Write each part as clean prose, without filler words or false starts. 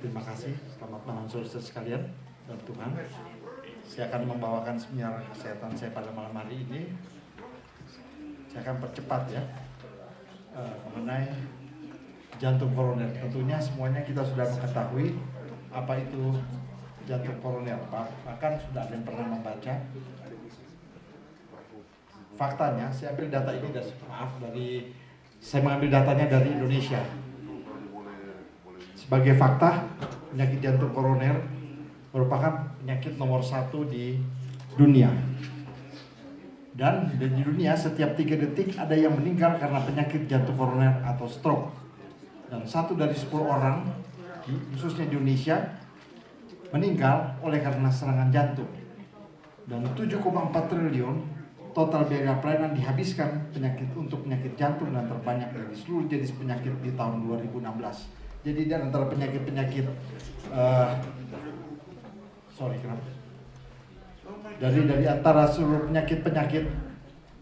Terima kasih. Selamat malam saudara sekalian dan Tuhan. Saya akan membawakan seminar kesehatan saya pada malam hari ini. Saya akan percepat ya mengenai jantung koroner. Tentunya semuanya kita sudah mengetahui apa itu jantung koroner. Bahkan sudah ada yang pernah membaca. Faktanya, saya ambil data ini saya mengambil datanya dari Indonesia. Sebagai fakta, penyakit jantung koroner merupakan penyakit nomor 1 di dunia. Dan di dunia setiap 3 detik ada yang meninggal karena penyakit jantung koroner atau stroke. Dan 1 dari 10 orang, khususnya di Indonesia, meninggal oleh karena serangan jantung. Dan 7,4 triliun total biaya pelayanan dihabiskan untuk penyakit jantung dan terbanyak dari seluruh jenis penyakit di tahun 2016. Jadi di antara penyakit-penyakit dari antara seluruh penyakit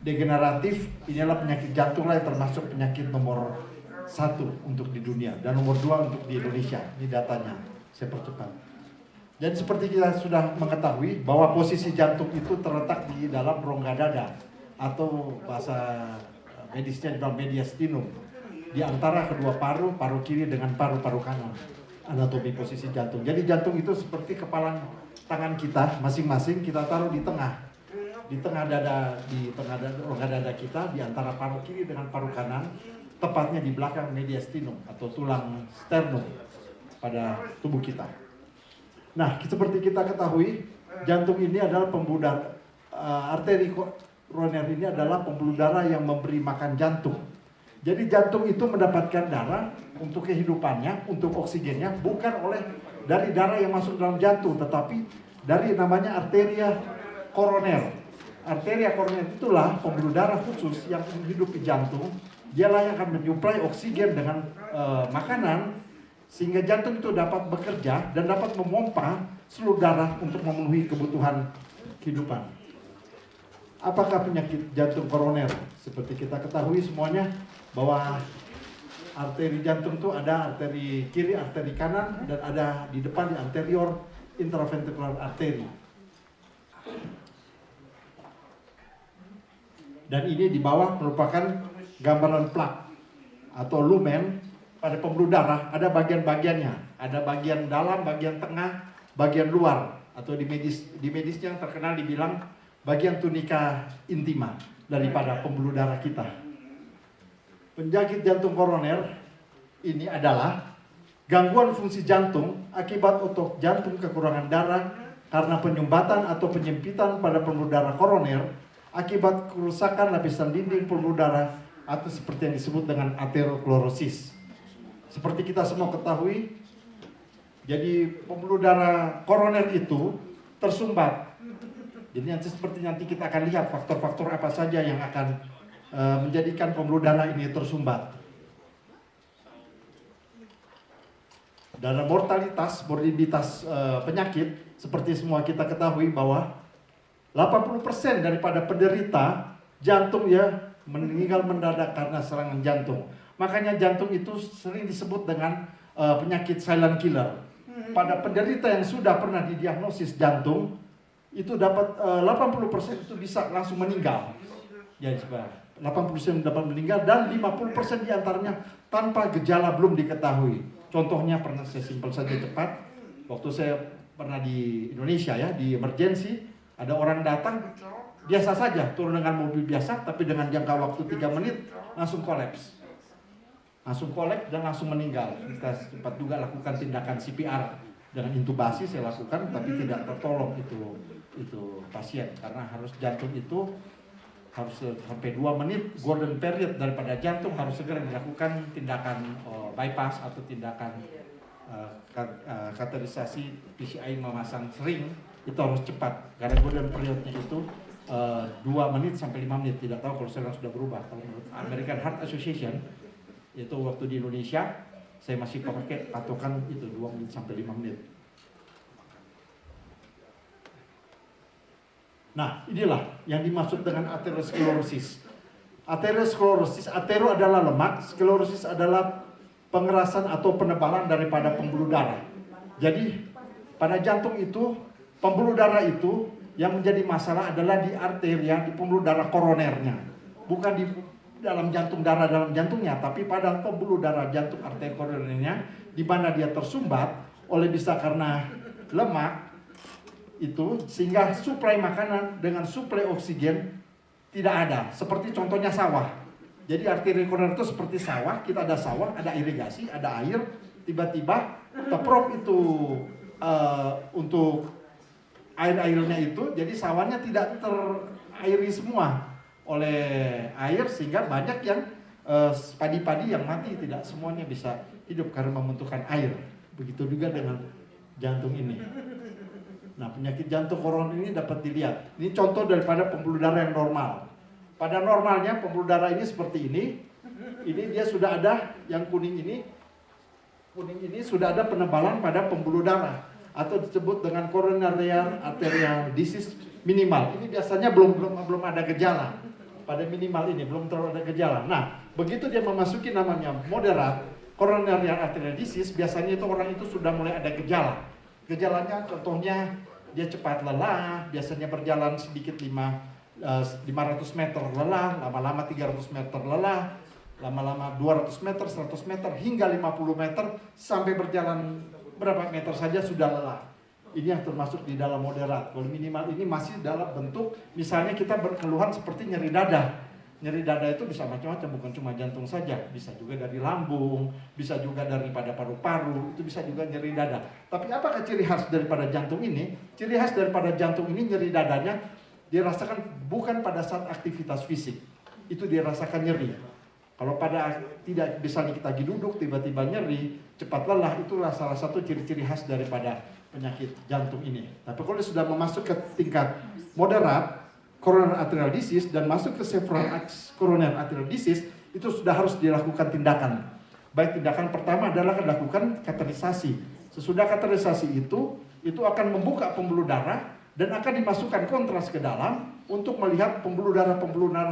degeneratif, inilah penyakit jantung yang termasuk penyakit nomor 1 untuk di dunia dan nomor 2 untuk di Indonesia. Ini datanya, saya percepat. Dan seperti kita sudah mengetahui bahwa posisi jantung itu terletak di dalam rongga dada atau bahasa medisnya dibilang mediastinum, di antara kedua paru kiri dengan paru kanan. Anatomi posisi jantung. Jadi jantung itu seperti kepalan tangan kita masing-masing, kita taruh di tengah dada, rongga dada kita, di antara paru kiri dengan paru kanan, tepatnya di belakang mediastinum atau tulang sternum pada tubuh kita. Nah, seperti kita ketahui, jantung ini adalah pembuluh darah, arteri koroner ini adalah pembuluh darah yang memberi makan jantung. Jadi jantung itu mendapatkan darah untuk kehidupannya, untuk oksigennya, bukan dari darah yang masuk dalam jantung, tetapi dari namanya arteria koroner. Arteria koroner itulah pembuluh darah khusus yang menghidupi jantung. Dialah yang akan menyuplai oksigen dengan makanan, sehingga jantung itu dapat bekerja dan dapat memompa seluruh darah untuk memenuhi kebutuhan kehidupan. Apakah penyakit jantung koroner? Seperti kita ketahui semuanya bahwa arteri jantung itu ada arteri kiri, arteri kanan, dan ada di depan di anterior intraventricular artery. Dan ini di bawah merupakan gambaran plak atau lumen pada pembuluh darah. Ada bagian-bagiannya, ada bagian dalam, bagian tengah, bagian luar, atau di medisnya yang terkenal dibilang bagian tunika intima daripada pembuluh darah kita. Penyakit jantung koroner ini adalah gangguan fungsi jantung akibat otot jantung kekurangan darah karena penyumbatan atau penyempitan pada pembuluh darah koroner akibat kerusakan lapisan dinding pembuluh darah atau seperti yang disebut dengan aterosklerosis. Seperti kita semua ketahui, jadi pembuluh darah koroner itu tersumbat. Jadi seperti nanti kita akan lihat faktor-faktor apa saja yang akan menjadikan pembuluh darah ini tersumbat. Dalam mortalitas penyakit, seperti semua kita ketahui bahwa 80% daripada penderita jantung ya meninggal mendadak karena serangan jantung. Makanya jantung itu sering disebut dengan penyakit silent killer. Pada penderita yang sudah pernah didiagnosis jantung, itu dapat 80% itu bisa langsung meninggal. Ya, 80% dapat meninggal dan 50% diantaranya tanpa gejala belum diketahui. Contohnya pernah saya simpel saja cepat. Waktu saya pernah di Indonesia ya, di emergency, ada orang datang biasa saja, turun dengan mobil biasa, tapi dengan jangka waktu 3 menit langsung kolaps. Langsung kolaps dan langsung meninggal. Kita sempat juga lakukan tindakan CPR dengan intubasi saya lakukan, tapi tidak tertolong itu pasien karena harus jantung itu harus sampai 2 menit golden period daripada jantung harus segera dilakukan tindakan bypass atau tindakan kateterisasi PCI memasang sering, itu harus cepat karena golden periodnya itu 2 menit sampai 5 menit. Tidak tahu kalau sekarang sudah berubah. Kalau menurut American Heart Association itu waktu di Indonesia saya masih pakai patokan itu 2 menit sampai 5 menit. Nah, inilah yang dimaksud dengan aterosklerosis. Aterosklerosis, atero adalah lemak, sklerosis adalah pengerasan atau penebalan daripada pembuluh darah. Jadi pada jantung itu, pembuluh darah itu yang menjadi masalah adalah di arteria, di pembuluh darah koronernya. Bukan di dalam jantung, darah dalam jantungnya, tapi pada pembuluh darah jantung arteri koronernya, di mana dia tersumbat oleh bisa karena lemak itu, sehingga suplai makanan dengan suplai oksigen tidak ada. Seperti contohnya sawah. Jadi arteri koroner itu seperti sawah, kita ada sawah, ada irigasi, ada air, tiba-tiba teprop itu untuk air-airnya itu, jadi sawahnya tidak terairi semua oleh air, sehingga banyak yang padi-padi yang mati, tidak semuanya bisa hidup karena membutuhkan air. Begitu juga dengan jantung ini. Nah, penyakit jantung koroner ini dapat dilihat. Ini contoh daripada pembuluh darah yang normal. Pada normalnya pembuluh darah ini seperti ini. Ini dia sudah ada yang kuning ini sudah ada penebalan pada pembuluh darah atau disebut dengan coronary arterial disease minimal. Ini biasanya belum ada gejala. Pada minimal ini belum terlalu ada gejala. Nah, begitu dia memasuki namanya moderate coronary arterial disease, biasanya itu orang itu sudah mulai ada gejala. Gejalanya contohnya dia cepat lelah, biasanya berjalan sedikit 500 meter lelah, lama-lama 300 meter lelah, lama-lama 200 meter, 100 meter, hingga 50 meter, sampai berjalan berapa meter saja sudah lelah. Ini yang termasuk di dalam moderat. Kalau minimal ini masih dalam bentuk, misalnya kita berkeluhan seperti nyeri dada. Nyeri dada itu bisa macam-macam, bukan cuma jantung saja. Bisa juga dari lambung, bisa juga daripada paru-paru, itu bisa juga nyeri dada. Tapi apakah ciri khas daripada jantung ini? Ciri khas daripada jantung ini, nyeri dadanya dirasakan bukan pada saat aktivitas fisik. Itu dirasakan nyeri. Kalau pada tidak bisa kita lagi duduk, tiba-tiba nyeri, cepat lelah, itulah salah satu ciri-ciri khas daripada penyakit jantung ini. Tapi kalau sudah masuk ke tingkat moderat, coronary arterial disease, dan masuk ke severe coronary arterial disease, itu sudah harus dilakukan tindakan. Baik, tindakan pertama adalah dilakukan kateterisasi. Sesudah kateterisasi itu akan membuka pembuluh darah dan akan dimasukkan kontras ke dalam untuk melihat pembuluh darah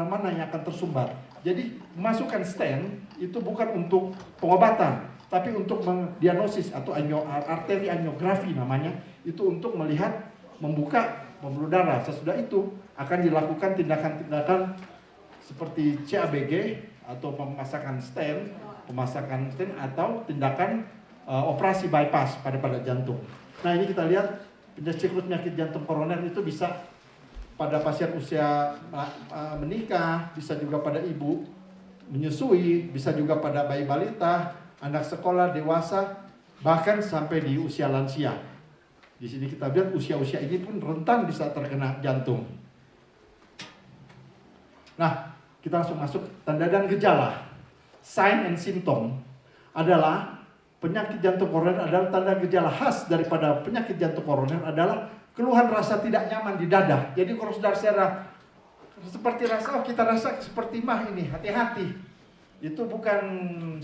mana yang akan tersumbat. Jadi masukkan stent itu bukan untuk pengobatan, tapi untuk mendiagnosis atau arteri angiografi namanya, itu untuk melihat membuka pembuluh darah. Sesudah itu akan dilakukan tindakan-tindakan seperti CABG atau pemasangan stent atau tindakan operasi bypass pada jantung. Nah, ini kita lihat penyakit jantung koroner itu bisa pada pasien usia menikah, bisa juga pada ibu menyusui, bisa juga pada bayi balita, anak sekolah, dewasa, bahkan sampai di usia lansia. Di sini kita lihat usia-usia ini pun rentan bisa terkena jantung. Nah, kita langsung masuk tanda dan gejala. Sign and symptom adalah penyakit jantung koroner adalah tanda gejala khas daripada penyakit jantung koroner adalah keluhan rasa tidak nyaman di dada. Jadi kalau saudara seperti kita rasa seperti mah ini, hati-hati. Itu bukan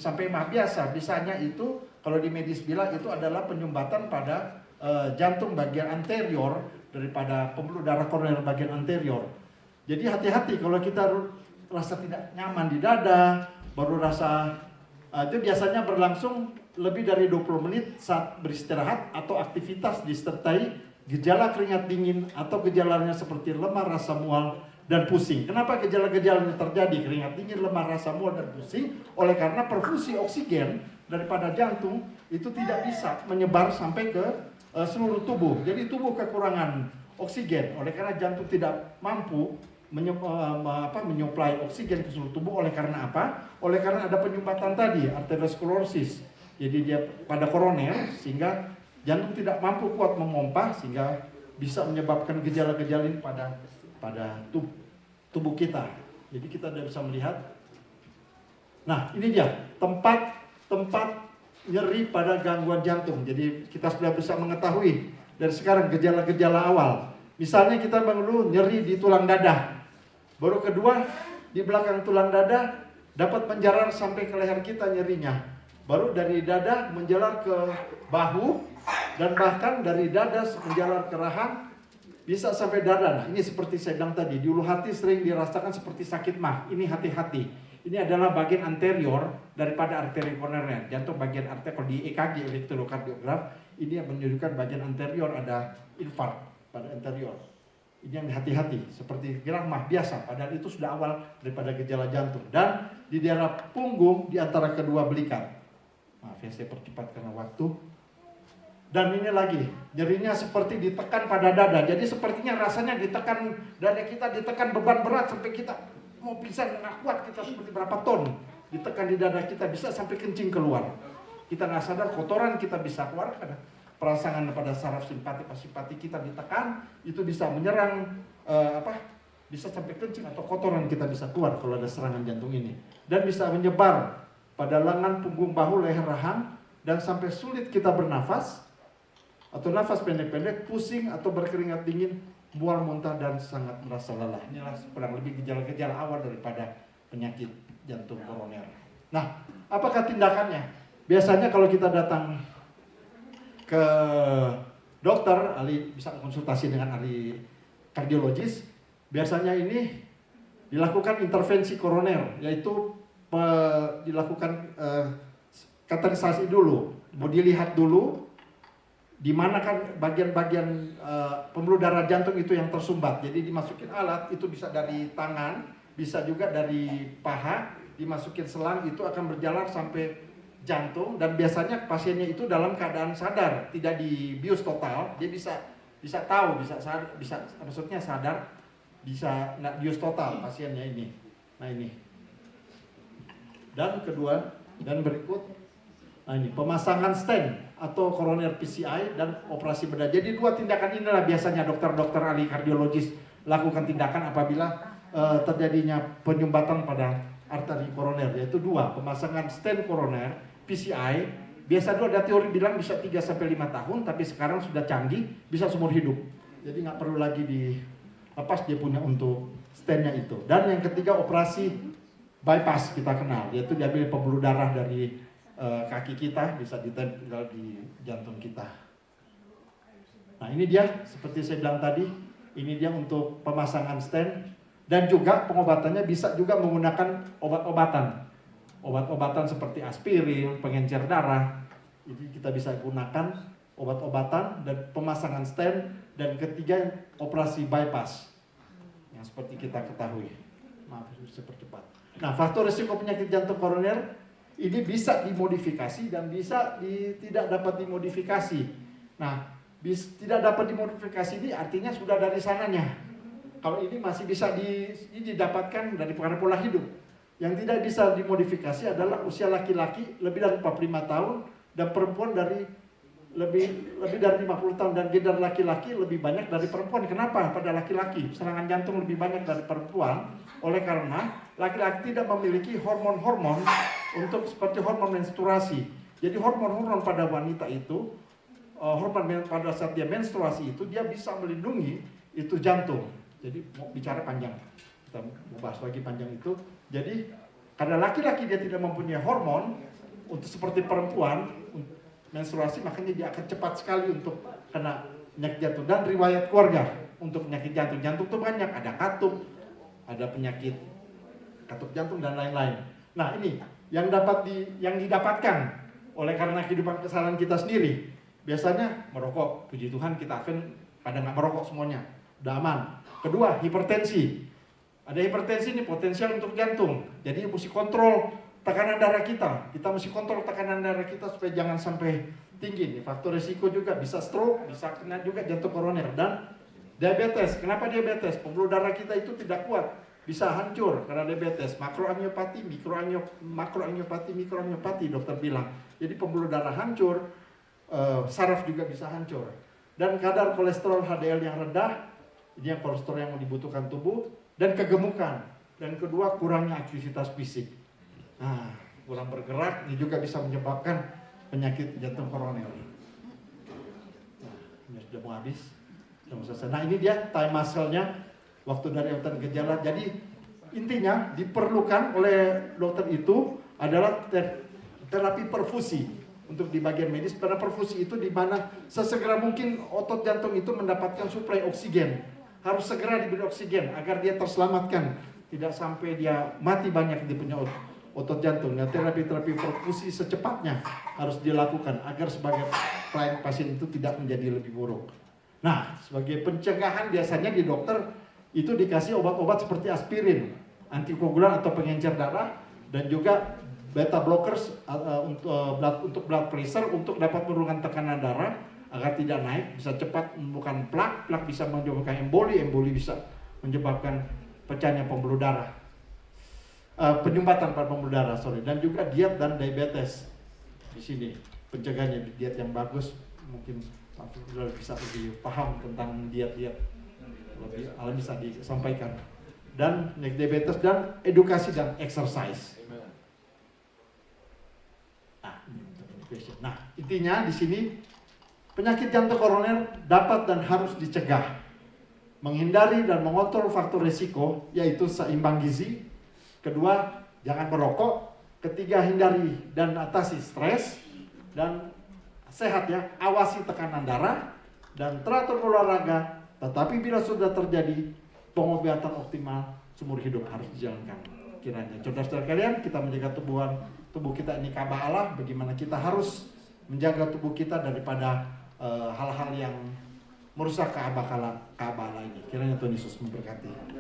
sampai mah biasa. Biasanya itu kalau di medis bilang itu adalah penyumbatan pada jantung bagian anterior daripada pembuluh darah koroner bagian anterior. Jadi hati-hati kalau kita rasa tidak nyaman di dada, baru rasa itu biasanya berlangsung lebih dari 20 menit saat beristirahat atau aktivitas disertai gejala keringat dingin atau gejalanya seperti lemah, rasa mual, dan pusing. Kenapa gejala-gejala ini terjadi? Keringat dingin, lemah, rasa mual, dan pusing oleh karena perfusi oksigen daripada jantung itu tidak bisa menyebar sampai ke seluruh tubuh. Jadi tubuh kekurangan oksigen oleh karena jantung tidak mampu menyuplai oksigen ke seluruh tubuh. Oleh karena apa? Oleh karena ada penyumbatan tadi, arteriosklerosis. Jadi dia pada koroner sehingga jantung tidak mampu kuat memompa sehingga bisa menyebabkan gejala-gejala ini pada tubuh kita. Jadi kita sudah bisa melihat. Nah, ini dia tempat nyeri pada gangguan jantung. Jadi kita sudah bisa mengetahui dari sekarang gejala-gejala awal. Misalnya kita dulu nyeri di tulang dada. Baru kedua di belakang tulang dada dapat menjalar sampai ke leher kita nyerinya. Baru dari dada menjalar ke bahu dan bahkan dari dada menjalar ke rahang bisa sampai dada. Nah, ini seperti saya bilang tadi, di ulu hati sering dirasakan seperti sakit mah. Ini hati-hati. Ini adalah bagian anterior daripada arteri koroner. Jantung bagian arteri, kalau di EKG elektrokardiograf, ini yang menunjukkan bagian anterior ada infark pada anterior. Ini yang hati-hati, seperti gerak mah biasa, padahal itu sudah awal daripada gejala jantung. Dan di daerah punggung di antara kedua belikat. Maaf ya, saya percepat karena waktu. Dan ini lagi, nyerinya seperti ditekan pada dada. Jadi sepertinya rasanya ditekan, dada kita ditekan beban berat sampai kita mau pingsan, nggak kuat, kita seperti berapa ton ditekan di dada kita, bisa sampai kencing keluar. Kita nggak sadar, kotoran kita bisa keluar, karena perasangan pada saraf simpati kita ditekan, itu bisa menyerang bisa sampai kencing atau kotoran kita bisa keluar kalau ada serangan jantung ini. Dan bisa menyebar pada lengan, punggung, bahu, leher, rahang, dan sampai sulit kita bernafas, atau nafas pendek-pendek, pusing atau berkeringat dingin, mual muntah, dan sangat merasa lelah. Inilah kurang lebih gejala-gejala awal daripada penyakit jantung koroner. Nah, apakah tindakannya? Biasanya kalau kita datang ke dokter, ahli, bisa konsultasi dengan ahli kardiologis, biasanya ini dilakukan intervensi koroner, yaitu dilakukan kateterisasi dulu, mau dilihat dulu di mana kan bagian-bagian pembuluh darah jantung itu yang tersumbat. Jadi dimasukin alat, itu bisa dari tangan, bisa juga dari paha, dimasukin selang, itu akan berjalan sampai jantung. Dan biasanya pasiennya itu dalam keadaan sadar, tidak dibius total. Dia bisa tahu, maksudnya sadar, bisa nggak bius total pasiennya ini. Nah ini. Dan kedua, dan berikut, nah ini pemasangan stent atau koroner PCI dan operasi bedah. Jadi dua tindakan inilah biasanya dokter-dokter ahli kardiologis lakukan tindakan apabila terjadinya penyumbatan pada arteri koroner, yaitu dua, pemasangan stent koroner PCI. Biasa dulu ada teori bilang bisa 3-5 tahun, tapi sekarang sudah canggih, bisa seumur hidup. Jadi nggak perlu lagi dilepas, dia punya untuk stentnya itu. Dan yang ketiga, operasi bypass kita kenal, yaitu diambil pembuluh darah dari kaki kita, bisa ditempel di jantung kita. Nah ini dia, seperti saya bilang tadi, ini dia untuk pemasangan stent. Dan juga pengobatannya bisa juga menggunakan obat-obatan seperti aspirin, pengencer darah. Jadi kita bisa gunakan obat-obatan dan pemasangan stent. Dan ketiga, operasi bypass yang seperti kita ketahui. Maaf, saya percepat. Nah, faktor risiko penyakit jantung koroner ini bisa dimodifikasi dan tidak dapat dimodifikasi. Nah, tidak dapat dimodifikasi ini artinya sudah dari sananya. Kalau ini masih bisa didapatkan dari karena pola hidup. Yang tidak bisa dimodifikasi adalah usia laki-laki lebih dari 45 tahun dan perempuan dari lebih dari 50 tahun, dan gender laki-laki lebih banyak dari perempuan. Kenapa pada laki-laki serangan jantung lebih banyak dari perempuan? Oleh karena laki-laki tidak memiliki hormon-hormon untuk seperti hormon menstruasi. Jadi hormon-hormon pada wanita itu, hormon pada saat dia menstruasi itu, dia bisa melindungi itu jantung. Jadi mau bicara panjang, kita mau bahas lagi panjang itu. Jadi karena laki-laki dia tidak mempunyai hormon untuk seperti perempuan menstruasi, makanya dia akan cepat sekali untuk kena penyakit jantung. Dan riwayat keluarga untuk penyakit jantung. Jantung itu banyak, ada katup, ada penyakit katup jantung dan lain-lain. Nah ini yang didapatkan oleh karena kehidupan kesalahan kita sendiri. Biasanya merokok, puji Tuhan kita pada nggak merokok semuanya, udah aman. Kedua, hipertensi. Ada hipertensi ini potensial untuk jantung. Jadi mesti kontrol tekanan darah kita. Kita mesti kontrol tekanan darah kita supaya jangan sampai tinggi. Ini faktor risiko juga, bisa stroke, bisa kena juga jantung koroner. Dan diabetes. Kenapa diabetes? Pembuluh darah kita itu tidak kuat, bisa hancur karena diabetes. Makroangiopati, mikroangiopati dokter bilang. Jadi pembuluh darah hancur, saraf juga bisa hancur. Dan kadar kolesterol HDL yang rendah, ini yang kolesterol yang dibutuhkan tubuh, dan kegemukan. Dan kedua, kurangnya aktivitas fisik. Nah, kurang bergerak ini juga bisa menyebabkan penyakit jantung koroner. Nah, ini sudah mau habis. Nah, ini dia time muscle-nya waktu dari awal gejala. Jadi intinya diperlukan oleh dokter itu adalah terapi perfusi untuk di bagian medis. Pada perfusi itu di mana sesegera mungkin otot jantung itu mendapatkan suplai oksigen. Harus segera diberi oksigen agar dia terselamatkan tidak sampai dia mati banyak di punya otot jantung. Nah, terapi-terapi perfusi secepatnya harus dilakukan agar sebagai pelayan pasien itu tidak menjadi lebih buruk. Nah, sebagai pencegahan biasanya di dokter itu dikasih obat-obat seperti aspirin, antikoagulan atau pengencer darah, dan juga beta blockers untuk blood pressure untuk dapat menurunkan tekanan darah agar tidak naik, bisa cepat menyembuhkan plak, plak bisa menyebabkan emboli, emboli bisa menyebabkan pecahnya pembuluh darah, penyumbatan pada pembuluh darah, dan juga diet dan diabetes. Di sini pencegahannya diet yang bagus, mungkin Pak Firdaus bisa lebih paham tentang diet-diet, lebih bisa disampaikan, dan diabetes dan edukasi dan exercise. Nah, intinya di sini penyakit jantung koroner dapat dan harus dicegah. Menghindari dan mengontrol faktor risiko, yaitu seimbang gizi. Kedua, jangan merokok. Ketiga, hindari dan atasi stres. Dan sehat ya, awasi tekanan darah dan teratur olahraga. Tetapi bila sudah terjadi, pengobatan optimal seumur hidup harus dijalankan. Kiranya saudara-saudara kalian, kita menjaga tubuh kita ini Ka'bah Allah. Bagaimana kita harus menjaga tubuh kita daripada hal-hal yang merusak Ka'bah Allah ini. Kiranya Tuhan Yesus memberkati.